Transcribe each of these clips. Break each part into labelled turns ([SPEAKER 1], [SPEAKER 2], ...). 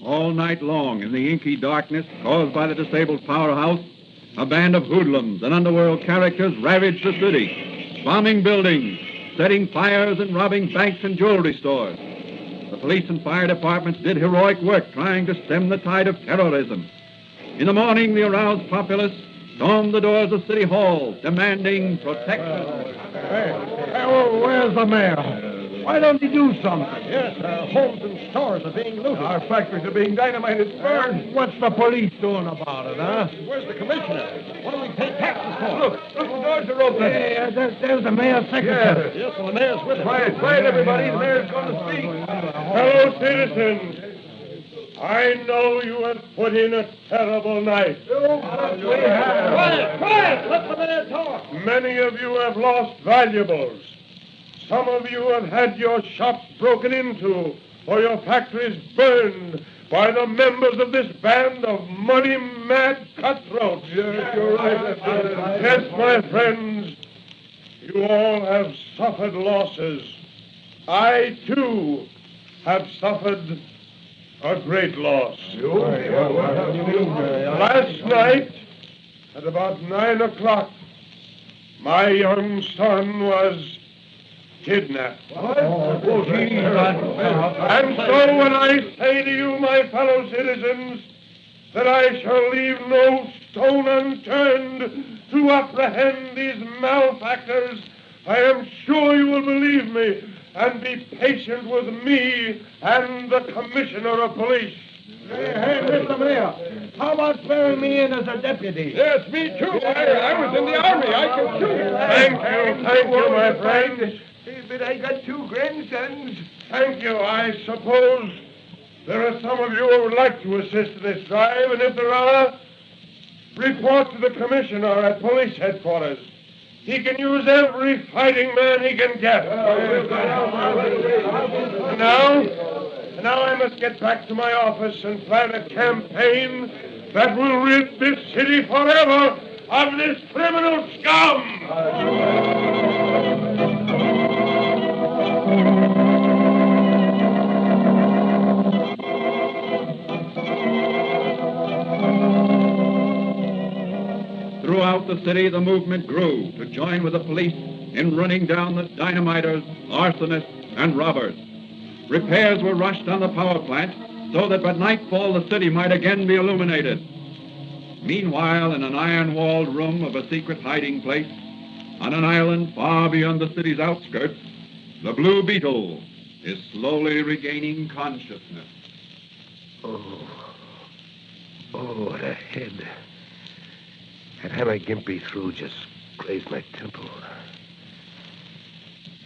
[SPEAKER 1] All night long, in the inky darkness caused by the disabled powerhouse, a band of hoodlums and underworld characters ravaged the city, bombing buildings, setting fires and robbing banks and jewelry stores. The police and fire departments did heroic work trying to stem the tide of terrorism. In the morning, the aroused populace stormed the doors of City Hall, demanding protection.
[SPEAKER 2] Where's the mayor? Why don't he do something?
[SPEAKER 3] Yes, our homes and stores are being looted.
[SPEAKER 2] Our factories are being dynamited. What's the police doing about it, huh?
[SPEAKER 3] Where's the commissioner? What do we pay taxes for?
[SPEAKER 2] Look, the doors are open. Hey, there's the mayor's secretary.
[SPEAKER 3] Yes, well, the mayor's with him.
[SPEAKER 2] Quiet, everybody. The mayor's going to speak.
[SPEAKER 4] Fellow citizens, I know you have put in a terrible night.
[SPEAKER 3] Quiet! Let the mayor talk.
[SPEAKER 4] Many of you have lost valuables. Some of you have had your shops broken into or your factories burned by the members of this band of money-mad cutthroats.
[SPEAKER 2] Yes, you're right.
[SPEAKER 4] Yes, my friends, you all have suffered losses. I, too, have suffered a great loss. Last night, at about 9 o'clock, my young son was kidnapped. And so when I say to you, my fellow citizens, that I shall leave no stone unturned to apprehend these malefactors, I am sure you will believe me and be patient with me and the Commissioner of Police.
[SPEAKER 2] Hey, Mr. Mayor, how about swearing me in as a deputy?
[SPEAKER 3] Yes, me too. I was in the army. I can shoot.
[SPEAKER 4] Thank you, my friend.
[SPEAKER 2] But I got 2 grandsons.
[SPEAKER 4] Thank you. I suppose there are some of you who would like to assist in this drive, and if there are, report to the Commissioner at Police Headquarters. He can use every fighting man he can get. Now I must get back to my office and plan a campaign that will rid this city forever of this criminal scum.
[SPEAKER 1] Throughout the city, the movement grew to join with the police in running down the dynamiters, arsonists, and robbers. Repairs were rushed on the power plant so that by nightfall the city might again be illuminated. Meanwhile, in an iron-walled room of a secret hiding place, on an island far beyond the city's outskirts, the Blue Beetle is slowly regaining consciousness.
[SPEAKER 5] Oh, what a head. That hammer Gimpy threw just grazed my temple.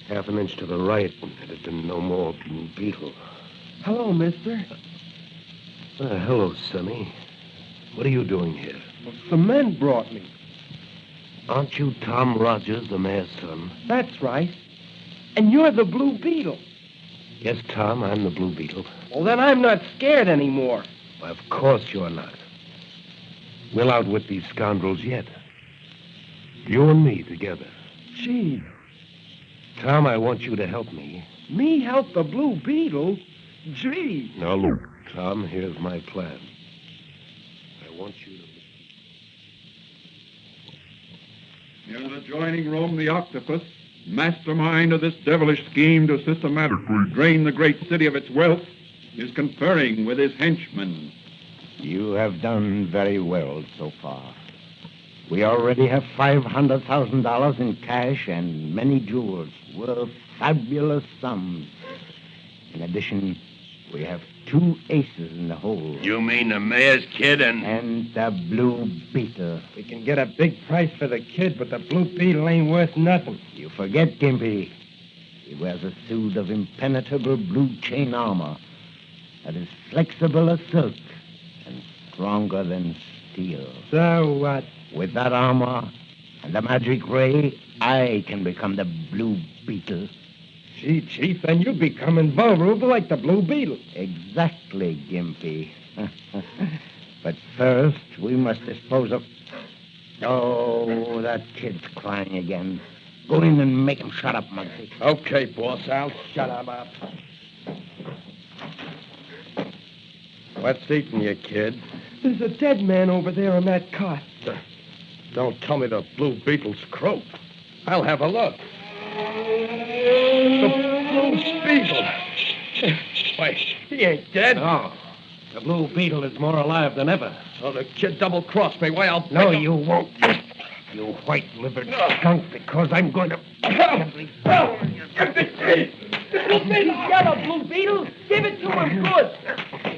[SPEAKER 5] Half an inch to the right, and it had been no more Blue Beetle.
[SPEAKER 6] Hello, mister.
[SPEAKER 5] Hello, Sonny. What are you doing here?
[SPEAKER 6] Well, some men brought me.
[SPEAKER 5] Aren't you Tom Rogers, the mayor's son?
[SPEAKER 6] That's right. And you're the Blue Beetle.
[SPEAKER 5] Yes, Tom, I'm the Blue Beetle.
[SPEAKER 6] Well, then I'm not scared anymore.
[SPEAKER 5] Well, of course you're not. We'll outwit these scoundrels yet. You and me together.
[SPEAKER 6] Gee.
[SPEAKER 5] Tom, I want you to help me.
[SPEAKER 6] Me help the Blue Beetle? Gee.
[SPEAKER 5] Now, look, Tom, here's my plan. I want you to...
[SPEAKER 1] In an adjoining room, the octopus, mastermind of this devilish scheme to systematically drain the great city of its wealth, is conferring with his henchmen.
[SPEAKER 7] You have done very well so far. We already have $500,000 in cash and many jewels worth fabulous sums. In addition, we have 2 aces in the hole.
[SPEAKER 5] You mean the mayor's kid
[SPEAKER 7] And the Blue Beetle.
[SPEAKER 6] We can get a big price for the kid, but the Blue Beetle ain't worth nothing.
[SPEAKER 7] You forget, Gimpy. He wears a suit of impenetrable blue chain armor that is flexible as silk and stronger than steel.
[SPEAKER 6] So what?
[SPEAKER 7] With that armor and the magic ray, I can become the Blue Beetle.
[SPEAKER 6] Gee, Chief, then you become invulnerable like the Blue Beetle.
[SPEAKER 7] Exactly, Gimpy. But first, we must dispose of... Oh, that kid's crying again. Go in and make him shut up, Muggsy.
[SPEAKER 6] Okay, boss, I'll shut him up.
[SPEAKER 3] What's eating you, kid?
[SPEAKER 6] There's a dead man over there on that cot.
[SPEAKER 3] Don't tell me the Blue Beetle's croaked. I'll have a look. The Blue Beetle. Wait, he ain't dead.
[SPEAKER 5] No. The Blue Beetle is more alive than ever.
[SPEAKER 3] Oh, the kid double-crossed me. Why, I'll...
[SPEAKER 5] No, you won't. You white-livered skunk, because I'm going to...
[SPEAKER 6] Yellow Blue Beetle. Give it to him good.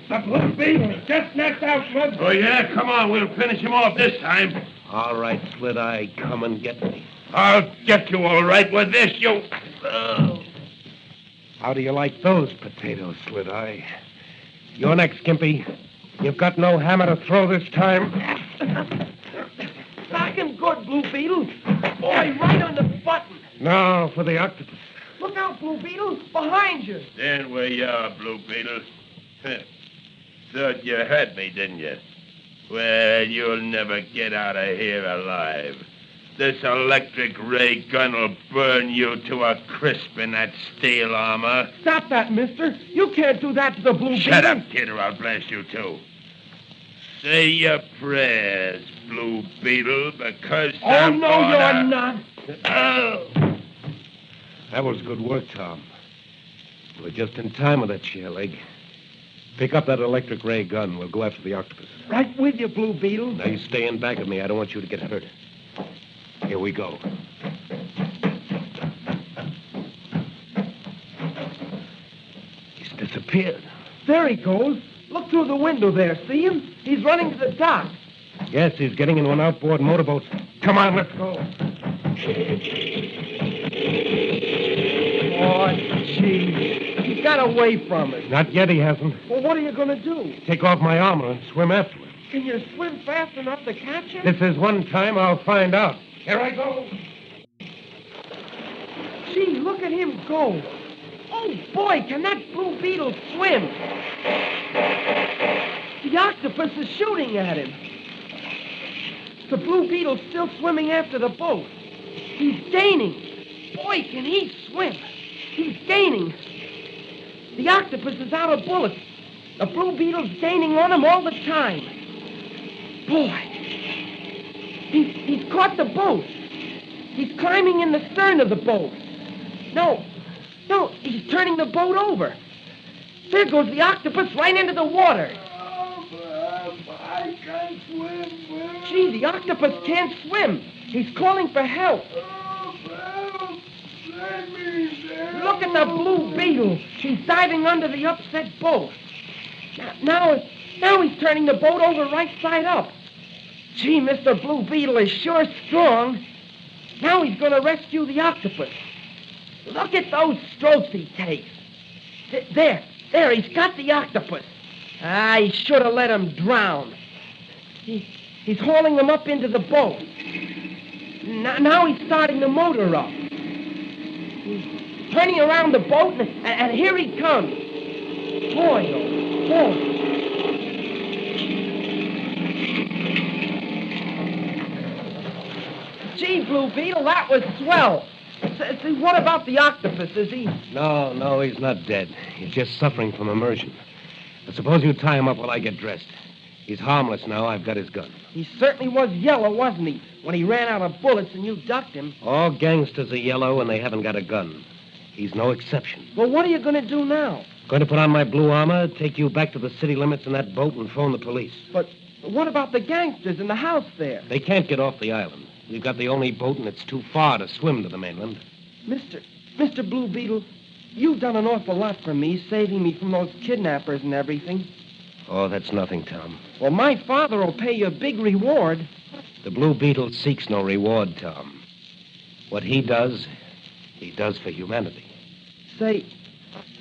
[SPEAKER 2] The Blue Beetle just knocked out, Mud.
[SPEAKER 4] Oh, yeah? Come on, we'll finish him off this time.
[SPEAKER 5] All right, Slit Eye, come and get me.
[SPEAKER 4] I'll get you all right with this, you...
[SPEAKER 5] How do you like those potatoes, Slit Eye? You're next, Gimpy. You've got no hammer to throw this time.
[SPEAKER 6] Knock him good, Blue Beetle. Boy, right on the button.
[SPEAKER 5] Now for the octopus.
[SPEAKER 6] Look out, Blue Beetle. Behind you.
[SPEAKER 4] Stand where you are, Blue Beetle. Thought you had me, didn't you? Well, you'll never get out of here alive. This electric ray gun will burn you to a crisp in that steel armor.
[SPEAKER 6] Stop that, mister. You can't do that to the Blue Beetle.
[SPEAKER 4] Shut up, kid, or I'll blast you, too. Say your prayers, Blue Beetle, because I'm
[SPEAKER 6] no, you're not.
[SPEAKER 5] That was good work, Tom. You were just in time with that chair leg. Pick up that electric ray gun. We'll go after the octopus.
[SPEAKER 6] Right with you, Blue Beetle.
[SPEAKER 5] Now you stay in back of me. I don't want you to get hurt. Here we go. He's disappeared.
[SPEAKER 6] There he goes. Look through the window there. See him? He's running to the dock.
[SPEAKER 5] Yes, he's getting into an outboard motorboat. Come on, let's go.
[SPEAKER 6] Oh, gee. He got away from us.
[SPEAKER 5] Not yet, he hasn't.
[SPEAKER 6] Well, what are you going to do?
[SPEAKER 5] Take off my armor and swim after him.
[SPEAKER 6] Can you swim fast enough to catch him?
[SPEAKER 5] This is one time I'll find out. Here I go.
[SPEAKER 6] Gee, look at him go. Oh, boy, can that Blue Beetle swim. The octopus is shooting at him. The Blue Beetle's still swimming after the boat. He's gaining. Boy, can he swim. He's gaining. The octopus is out of bullets. The Blue Beetle's gaining on him all the time. Boy, he's caught the boat. He's climbing in the stern of the boat. No, he's turning the boat over. There goes the octopus right into the water.
[SPEAKER 2] I can't swim.
[SPEAKER 6] Gee, the octopus can't swim. He's calling for help. Look at the Blue Beetle. He's diving under the upset boat. Now he's turning the boat over right side up. Gee, Mr. Blue Beetle is sure strong. Now he's going to rescue the octopus. Look at those strokes he takes. There, he's got the octopus. He should have let him drown. He's hauling him up into the boat. Now he's starting the motor up. He's turning around the boat, and here he comes. Boy, oh, boy. Gee, Blue Beetle, that was swell. See, what about the octopus? Is he...
[SPEAKER 5] No, he's not dead. He's just suffering from immersion. But suppose you tie him up while I get dressed. He's harmless now. I've got his gun.
[SPEAKER 6] He certainly was yellow, wasn't he? When he ran out of bullets and you ducked him.
[SPEAKER 5] All gangsters are yellow and they haven't got a gun. He's no exception.
[SPEAKER 6] Well, what are you going to do now?
[SPEAKER 5] Going to put on my blue armor, take you back to the city limits in that boat and phone the police.
[SPEAKER 6] But what about the gangsters in the house there?
[SPEAKER 5] They can't get off the island. We've got the only boat and it's too far to swim to the mainland.
[SPEAKER 6] Mr. Blue Beetle, you've done an awful lot for me, saving me from those kidnappers and everything.
[SPEAKER 5] Oh, that's nothing, Tom.
[SPEAKER 6] Well, my father will pay you a big reward.
[SPEAKER 5] The Blue Beetle seeks no reward, Tom. What he does for humanity.
[SPEAKER 6] Say,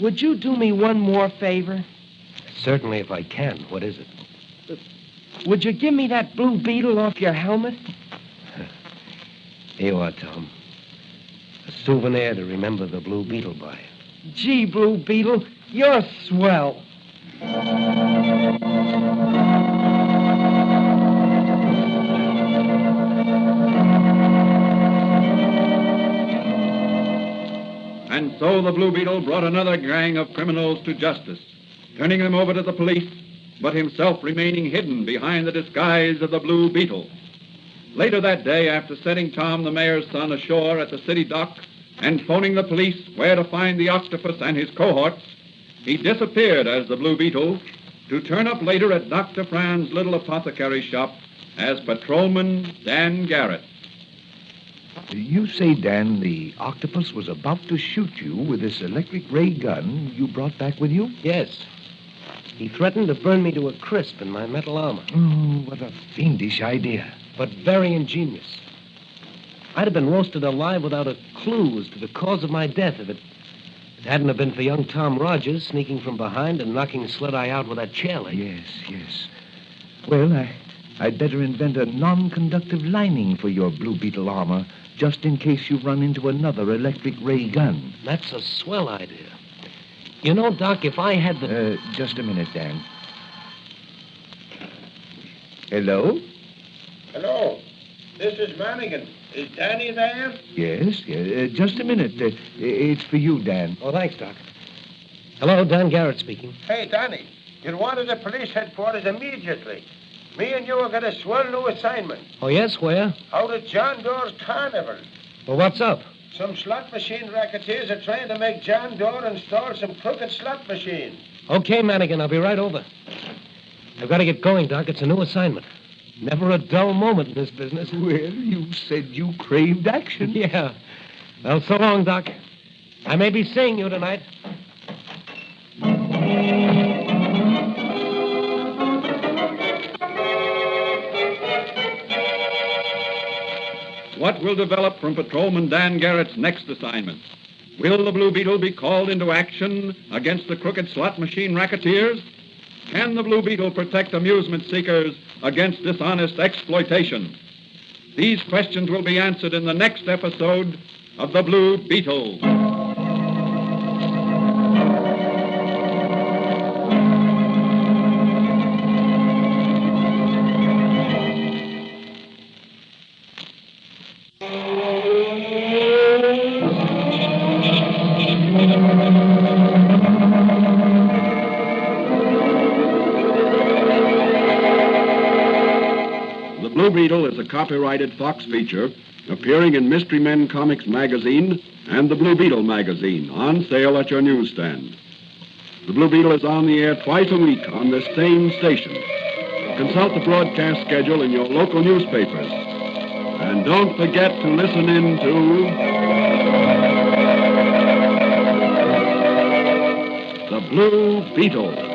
[SPEAKER 6] would you do me one more favor?
[SPEAKER 5] Certainly, if I can. What is it?
[SPEAKER 6] Would you give me that Blue Beetle off your helmet?
[SPEAKER 5] Here you are, Tom. A souvenir to remember the Blue Beetle by.
[SPEAKER 6] Gee, Blue Beetle, you're swell.
[SPEAKER 1] And so the Blue Beetle brought another gang of criminals to justice, turning them over to the police but himself remaining hidden behind the disguise of the Blue Beetle. Later that day, after setting Tom, the mayor's son, ashore at the city dock and phoning the police where to find the octopus and his cohorts, he disappeared as the Blue Beetle to turn up later at Dr. Fran's little apothecary shop as Patrolman Dan Garrett.
[SPEAKER 8] You say, Dan, the octopus was about to shoot you with this electric ray gun you brought back with you?
[SPEAKER 5] Yes. He threatened to burn me to a crisp in my metal armor.
[SPEAKER 8] Oh, what a fiendish idea.
[SPEAKER 5] But very ingenious. I'd have been roasted alive without a clue as to the cause of my death if it hadn't have been for young Tom Rogers sneaking from behind and knocking Sled-Eye out with that chair leg.
[SPEAKER 8] Yes. Well, I'd better invent a non-conductive lining for your Blue Beetle armor, just in case you run into another electric ray gun.
[SPEAKER 5] That's a swell idea. You know, Doc, if I had the...
[SPEAKER 8] Just a minute, Dan. Hello?
[SPEAKER 2] Hello. This is Manigan. Is Danny there?
[SPEAKER 8] Yes. Just a minute. It's for you, Dan.
[SPEAKER 5] Oh, thanks, Doc. Hello, Dan Garrett speaking.
[SPEAKER 2] Hey, Danny. You're wanted at police headquarters immediately. Me and you have got a swell new assignment.
[SPEAKER 5] Oh, yes? Where?
[SPEAKER 2] Out at John Doe's carnival.
[SPEAKER 5] Well, what's up?
[SPEAKER 2] Some slot machine racketeers are trying to make John Doe install some crooked slot machines.
[SPEAKER 5] Okay, Manigan, I'll be right over. I've got to get going, Doc. It's a new assignment. Never a dull moment in this business.
[SPEAKER 8] Well, you said you craved action.
[SPEAKER 5] Yeah. Well, so long, Doc. I may be seeing you tonight.
[SPEAKER 1] What will develop from Patrolman Dan Garrett's next assignment? Will the Blue Beetle be called into action against the crooked slot machine racketeers? Can the Blue Beetle protect amusement seekers against dishonest exploitation? These questions will be answered in the next episode of The Blue Beetle. The Blue Beetle is a copyrighted Fox feature appearing in Mystery Men Comics magazine and the Blue Beetle magazine, on sale at your newsstand. The Blue Beetle is on the air twice a week on this same station. Consult the broadcast schedule in your local newspapers. And don't forget to listen in to The Blue Beetle.